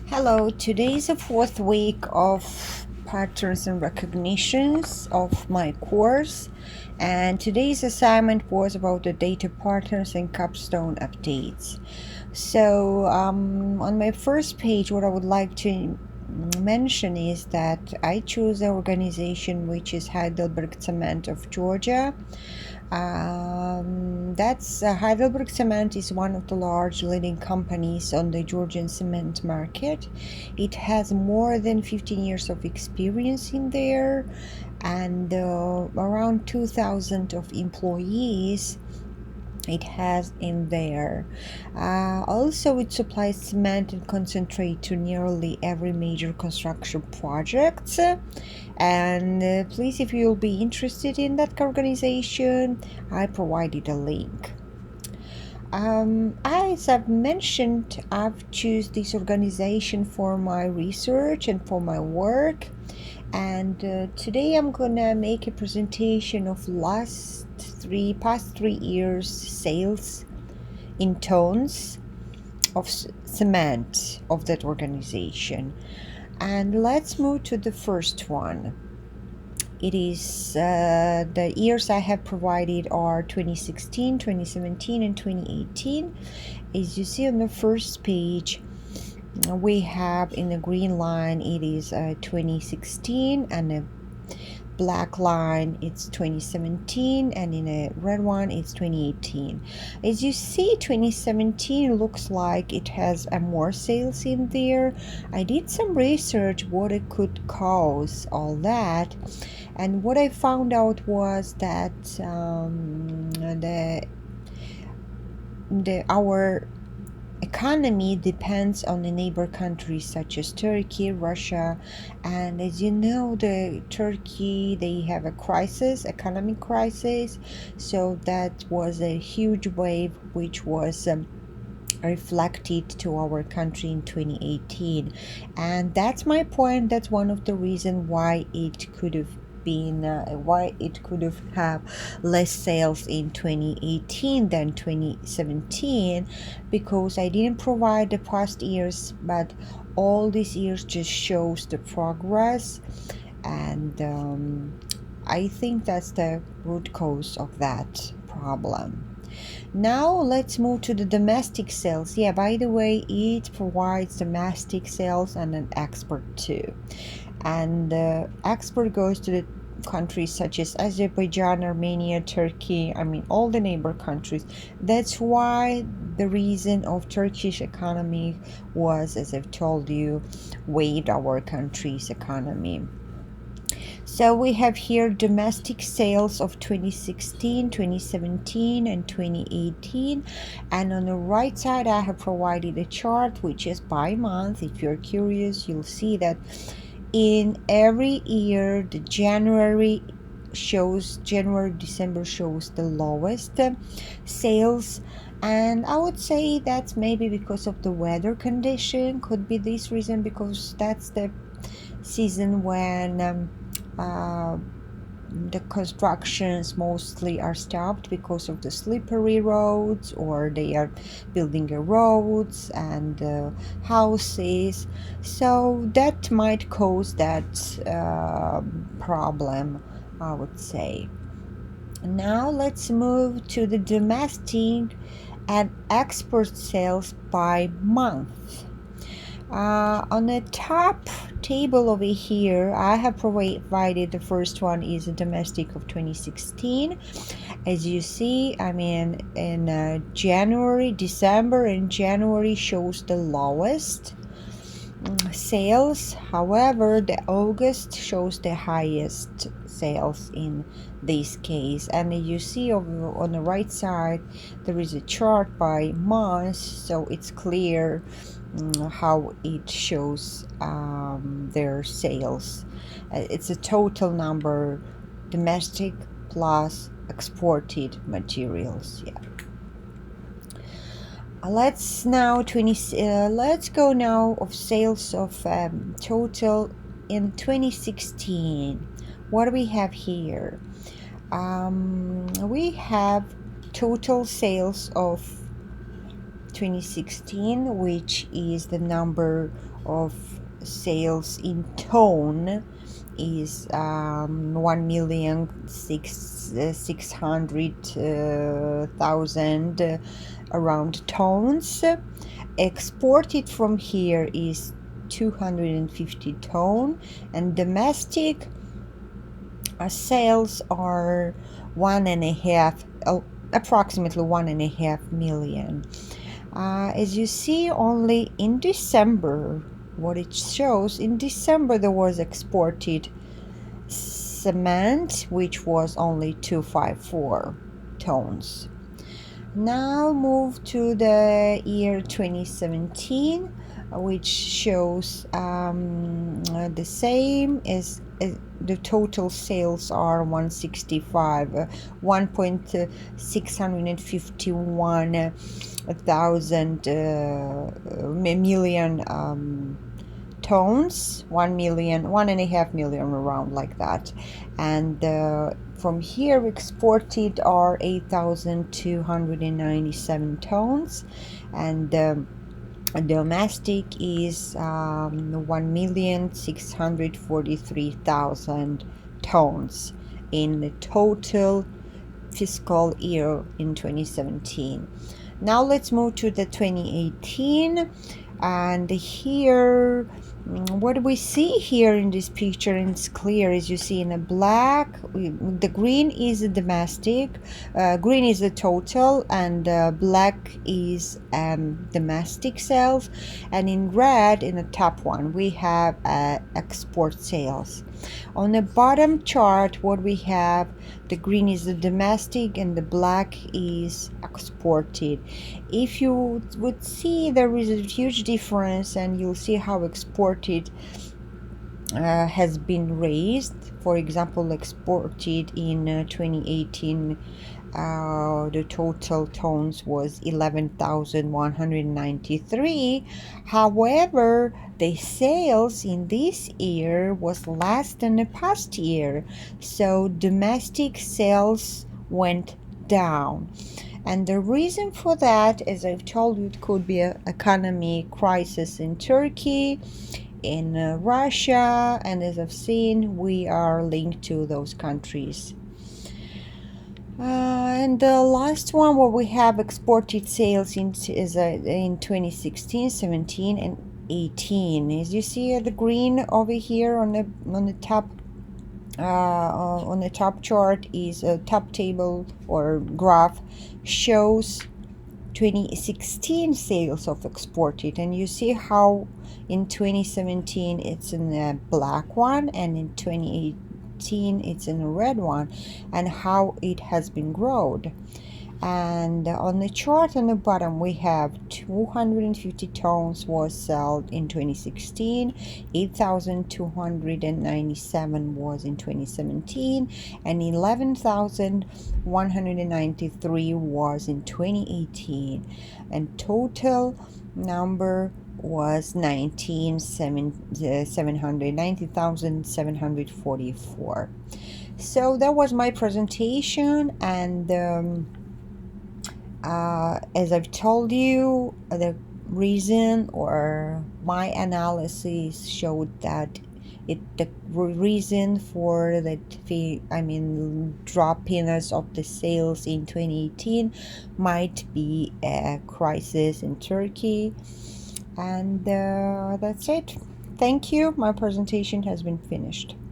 Hello, today is the fourth week of patterns and recognitions of my course, and today's assignment was about the data patterns and capstone updates. So, on my first page, what I would like to mention is that I chose the organization which is Heidelberg Cement of Georgia. That's Heidelberg Cement is one of the large leading companies on the Georgian cement market. It has more than 15 years of experience in there and around 2,000 of employees it has in there. Also, it supplies cement and concentrate to nearly every major construction project. And please, if you'll be interested in that organization, I provided a link. As I've mentioned, I've chosen this organization for my research and for my work. And today I'm gonna make a presentation of past 3 years sales in tons of cement of that organization. And let's move to the first one. It is the years I have provided are 2016, 2017, and 2018. As you see on the first page, we have in the green line it is 2016, and the black line it's 2017, and in a red one it's 2018. As you see, 2017 looks like it has more sales in there. I did some research what it could cause all that, and what I found out was that our economy depends on the neighbor countries such as Turkey, Russia, and as you know, the Turkey, they have a crisis, economic crisis, so that was a huge wave which was reflected to our country in 2018, and that's my point. That's one of the reasons why it could have have less sales in 2018 than 2017, because I didn't provide the past years, but all these years just shows the progress, and I think that's the root cause of that problem. Now let's move to the domestic sales. Yeah, by the way, it provides domestic sales and an export too, and export goes to the countries such as Azerbaijan, Armenia, Turkey, all the neighbor countries. That's why the reason of Turkish economy was, as I've told you, weighed our country's economy. So we have here domestic sales of 2016, 2017, and 2018. And on the right side, I have provided a chart which is by month. If you're curious, you'll see that in every year, the January, December shows the lowest sales. And I would say that's maybe because of the weather condition. Could be this reason, because that's the season when the constructions mostly are stopped because of the slippery roads, or they are building roads and houses, so that might cause that problem, I would say. Now let's move to the domestic and export sales by month. On the top table over here, I have provided the first one is a domestic of 2016. As you see, in January, December and January shows the lowest sales. However, the August shows the highest sales in this case, and you see on the right side there is a chart by month, so it's clear how it shows their sales. It's a total number, domestic plus exported materials. Yeah. Let's go now of sales of total in 2016. What do we have here? We have total sales of 2016, which is the number of sales in ton, is 1,600,000 around tons. Exported from here is 250 ton, and domestic sales are approximately 1.5 million. As you see, only in December, what it shows, in December there was exported cement, which was only 254 tons. Now move to the year 2017, which shows the same as the total sales are 1.651 thousand million tons, 1.5 million around like that. And from here exported are 8,297 tons, and domestic is 1,643,000 tons in the total fiscal year in 2017. Now let's move to the 2018, and here what we see here in this picture, and it's clear, as you see in the black, the green is the domestic, green is the total, and black is domestic sales, and in red, in the top one, we have export sales. On the bottom chart, what we have, the green is the domestic and the black is exported. If you would see, there is a huge difference, and you'll see how exported has been raised. For example, exported in 2018, the total tons was 11,193. However, the sales in this year was less than the past year, so domestic sales went down. And the reason for that, as I've told you, it could be an economic crisis in Turkey, in Russia, and as I've seen, we are linked to those countries. And the last one, where we have exported sales in 2016, 17, and 18. As you see, the green over here on the top. On the top chart is a top table or graph, shows 2016 sales of exported, and you see how in 2017 it's in the black one, and in 2018 it's in the red one, and how it has been grown. And on the chart on the bottom, we have 250 tons was sold in 2016, 8,297 was in 2017, and 11,193 was in 2018, and total number was 90,744. So that was my presentation, and as I've told you, the reason, or my analysis showed that the reason for the droppiness of the sales in 2018 might be a crisis in Turkey. And that's it. Thank you. My presentation has been finished.